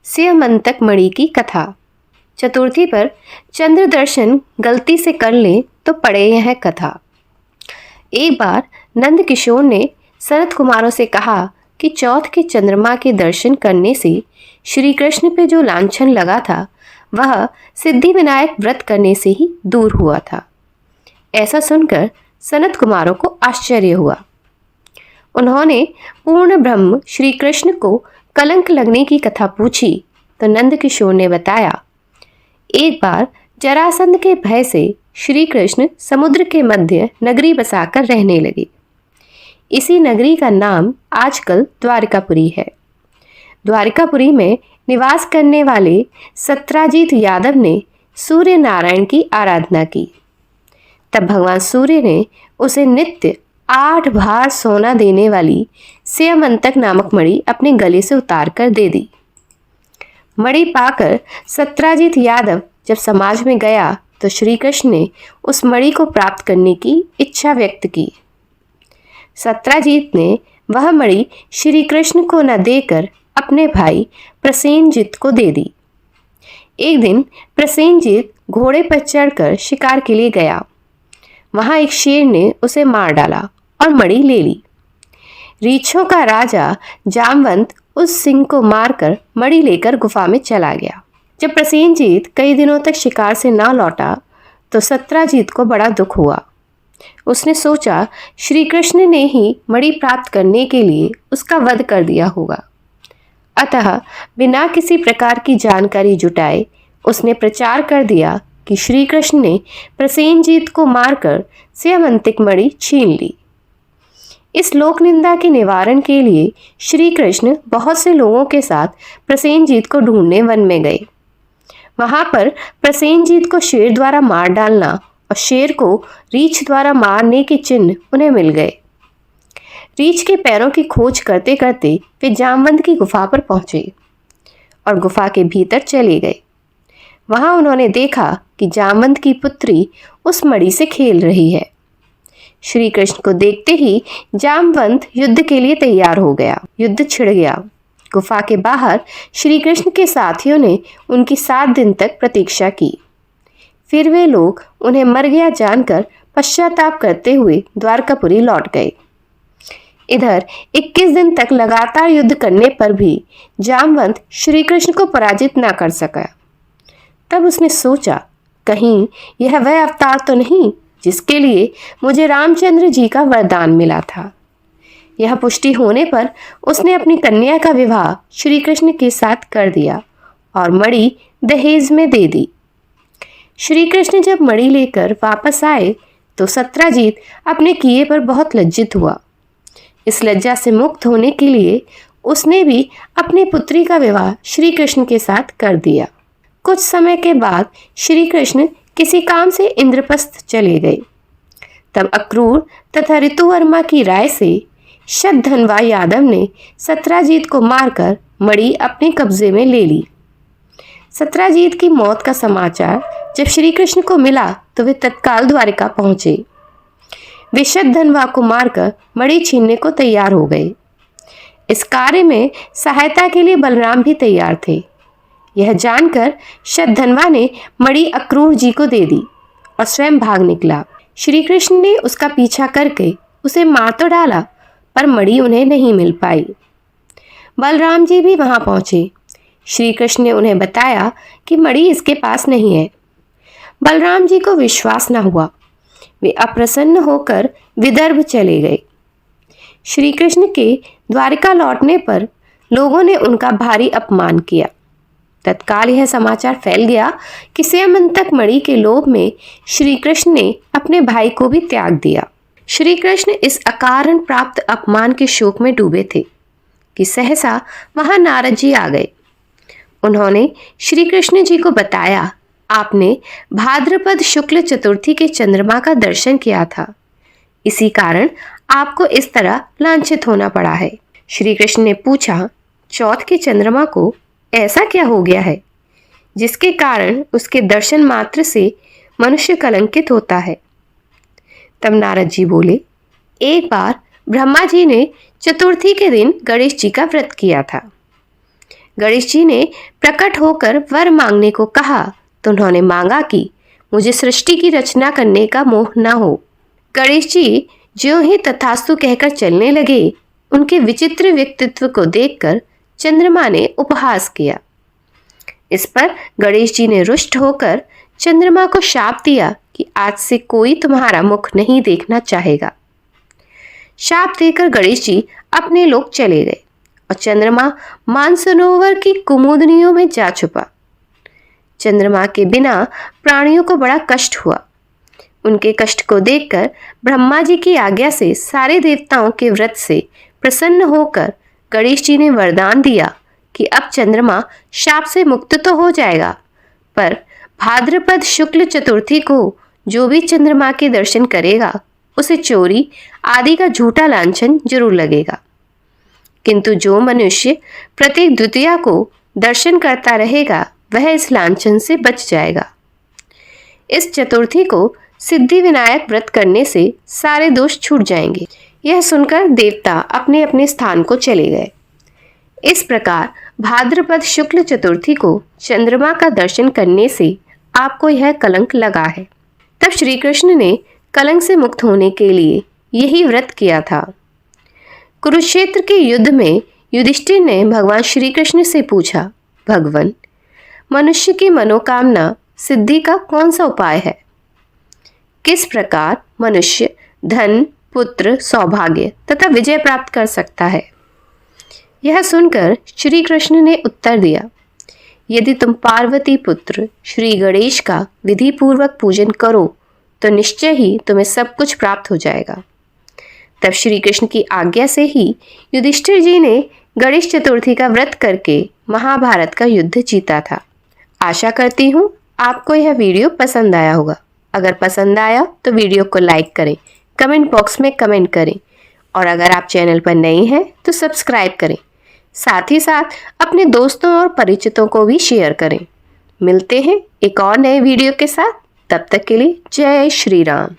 स्यमंतक मणि की कथा। चतुर्थी पर चंद्र दर्शन गलती से कर ले तो पड़े यह कथा। एक बार नंद किशोर ने सनत कुमारों से कहा कि चौथ के चंद्रमा के दर्शन करने से श्री कृष्ण पे जो लांछन लगा था वह सिद्धि विनायक व्रत करने से ही दूर हुआ था। ऐसा सुनकर सनत कुमारों को आश्चर्य हुआ। उन्होंने पूर्ण ब्रह्म श्री कृष्ण को कलंक लगने की कथा पूछी तो नंद किशोर ने बताया, एक बार जरासंध के भय से श्री कृष्ण समुद्र के मध्य नगरी बसाकर रहने लगे। इसी नगरी का नाम आजकल द्वारिकापुरी है। द्वारिकापुरी में निवास करने वाले सत्राजीत यादव ने सूर्य नारायण की आराधना की। तब भगवान सूर्य ने उसे नित्य 8 भार सोना देने वाली स्यमंतक नामक मणि अपने गले से उतार कर दे दी। मणि पाकर सत्राजीत यादव जब समाज में गया तो श्री कृष्ण ने उस मणि को प्राप्त करने की इच्छा व्यक्त की। सत्राजीत ने वह मणि श्री कृष्ण को न देकर अपने भाई प्रसेनजीत को दे दी। एक दिन प्रसेनजीत घोड़े पर चढ़कर शिकार के लिए गया। वहां एक शेर ने उसे मार डाला और मणि ले ली। रीछों का राजा जामवंत उस सिंह को मारकर मणि लेकर गुफा में चला गया। जब प्रसेनजीत कई दिनों तक शिकार से ना लौटा तो सत्राजीत को बड़ा दुख हुआ। उसने सोचा श्री कृष्ण ने ही मणि प्राप्त करने के लिए उसका वध कर दिया होगा। अतः बिना किसी प्रकार की जानकारी जुटाए उसने प्रचार कर दिया कि श्री कृष्ण ने प्रसेनजीत को मारकर स्यमंतक मणि छीन ली। इस लोक निंदा के निवारण के लिए श्री कृष्ण बहुत से लोगों के साथ प्रसेनजीत को ढूंढने वन में गए। वहां पर प्रसेनजीत को शेर द्वारा मार डालना और शेर को रीछ द्वारा मारने के चिन्ह उन्हें मिल गए। रीछ के पैरों की खोज करते करते वे जामवंत की गुफा पर पहुंचे और गुफा के भीतर चले गए। वहां उन्होंने देखा कि जामवंत की पुत्री उस मणि से खेल रही है। श्री कृष्ण को देखते ही जामवंत युद्ध के लिए तैयार हो गया। युद्ध छिड़ गया। गुफा के बाहर श्री कृष्ण के साथियों ने उनकी 7 दिन तक प्रतीक्षा की। फिर वे लोग उन्हें मर गया जानकर पश्चाताप करते हुए द्वारकापुरी लौट गए। इधर 21 दिन तक लगातार युद्ध करने पर भी जामवंत श्री कृष्ण को पराजित ना कर सका। तब उसने सोचा, कहीं यह वह अवतार तो नहीं जिसके लिए मुझे रामचंद्र जी का वरदान मिला था। यह पुष्टि होने पर उसने अपनी कन्या का विवाह श्री कृष्ण के साथ कर दिया और मणि दहेज में दे दी। श्री कृष्ण जब मणि लेकर वापस आए तो सत्राजीत अपने किए पर बहुत लज्जित हुआ। इस लज्जा से मुक्त होने के लिए उसने भी अपनी पुत्री का विवाह श्री कृष्ण के साथ कर दिया। कुछ समय के बाद श्री कृष्ण किसी काम से इंद्रप्रस्थ चले गए। तब अक्रूर तथा ऋतुवर्मा की राय से शतधनवा यादव ने सत्राजीत को मारकर मणि अपने कब्जे में ले ली। सत्राजीत की मौत का समाचार जब श्री कृष्ण को मिला तो वे तत्काल द्वारिका पहुंचे। वे शतधनवा को मारकर मणि छीनने को तैयार हो गए। इस कार्य में सहायता के लिए बलराम भी तैयार थे। यह जानकर शतधनवा ने मणि अक्रूर जी को दे दी और स्वयं भाग निकला। श्री कृष्ण ने उसका पीछा करके उसे मार तो डाला पर मणि उन्हें नहीं मिल पाई। बलराम जी भी वहां पहुंचे। श्री कृष्ण ने उन्हें बताया कि मणि इसके पास नहीं है। बलराम जी को विश्वास न हुआ। वे अप्रसन्न होकर विदर्भ चले गए। श्री कृष्ण के द्वारिका लौटने पर लोगों ने उनका भारी अपमान किया। तत्काल यह समाचार फैल गया कि स्यमंतक मणि के लोभ में श्री कृष्ण ने अपने भाई को भी त्याग दिया। श्री कृष्ण इस अकारण प्राप्त अपमान के शोक में डूबे थे कि सहसा वहां नारद जी आ गए। उन्होंने श्री कृष्ण जी को बताया, आपने भाद्रपद शुक्ल चतुर्थी के चंद्रमा का दर्शन किया था, इसी कारण आपको इस तरह लांछित होना पड़ा है। श्री कृष्ण ने पूछा, चौथ के चंद्रमा को ऐसा क्या हो गया है जिसके कारण उसके दर्शन मात्र से मनुष्य कलंकित होता है? तब नारद जी बोले, एक बार ब्रह्मा जी ने चतुर्थी के दिन गणेश जी का व्रत किया था। गणेश जी ने प्रकट होकर वर मांगने को कहा तो उन्होंने मांगा कि मुझे सृष्टि की रचना करने का मोह न हो। गणेश जी ज्यों ही तथास्तु कहकर चलने लगे, उनके विचित्र व्यक्तित्व को देखकर चंद्रमा ने उपहास किया। इस पर गणेश जी ने रुष्ट होकर चंद्रमा को शाप दिया कि आज से कोई तुम्हारा मुख नहीं देखना चाहेगा। शाप देकर गणेश जी अपने लोक चले गए और चंद्रमा मानसरोवर की कुमुदनियों में जा छुपा। चंद्रमा के बिना प्राणियों को बड़ा कष्ट हुआ। उनके कष्ट को देखकर ब्रह्मा जी की आज्ञा से सारे देवताओं के व्रत से प्रसन्न होकर गणेश जी ने वरदान दिया कि अब चंद्रमा शाप से मुक्त तो हो जाएगा, पर भाद्रपद शुक्ल चतुर्थी को जो भी चंद्रमा के दर्शन करेगा उसे चोरी आदि का झूठा लांछन जरूर लगेगा, किंतु जो मनुष्य प्रत्येक द्वितीया को दर्शन करता रहेगा वह इस लांछन से बच जाएगा। इस चतुर्थी को सिद्धि विनायक व्रत करने से सारे दोष छूट जाएंगे। यह सुनकर देवता अपने अपने स्थान को चले गए। इस प्रकार भाद्रपद शुक्ल चतुर्थी को चंद्रमा का दर्शन करने से आपको यह कलंक लगा है। तब श्री कृष्ण ने कलंक से मुक्त होने के लिए यही व्रत किया था। कुरुक्षेत्र के युद्ध में युधिष्ठिर ने भगवान श्री कृष्ण से पूछा, भगवान, मनुष्य की मनोकामना सिद्धि का कौन सा उपाय है? किस प्रकार मनुष्य धन, पुत्र, सौभाग्य तथा विजय प्राप्त कर सकता है? यह सुनकर श्री कृष्ण ने उत्तर दिया, यदि तुम पार्वती पुत्र श्री गणेश का विधि पूर्वक पूजन करो तो निश्चय ही तुम्हें सब कुछ प्राप्त हो जाएगा। तब श्री कृष्ण की आज्ञा से ही युधिष्ठिर जी ने गणेश चतुर्थी का व्रत करके महाभारत का युद्ध जीता था। आशा करती हूँ आपको यह वीडियो पसंद आया होगा। अगर पसंद आया तो वीडियो को लाइक करें, कमेंट बॉक्स में कमेंट करें और अगर आप चैनल पर नए हैं तो सब्सक्राइब करें। साथ ही साथ अपने दोस्तों और परिचितों को भी शेयर करें। मिलते हैं एक और नए वीडियो के साथ, तब तक के लिए जय श्री राम।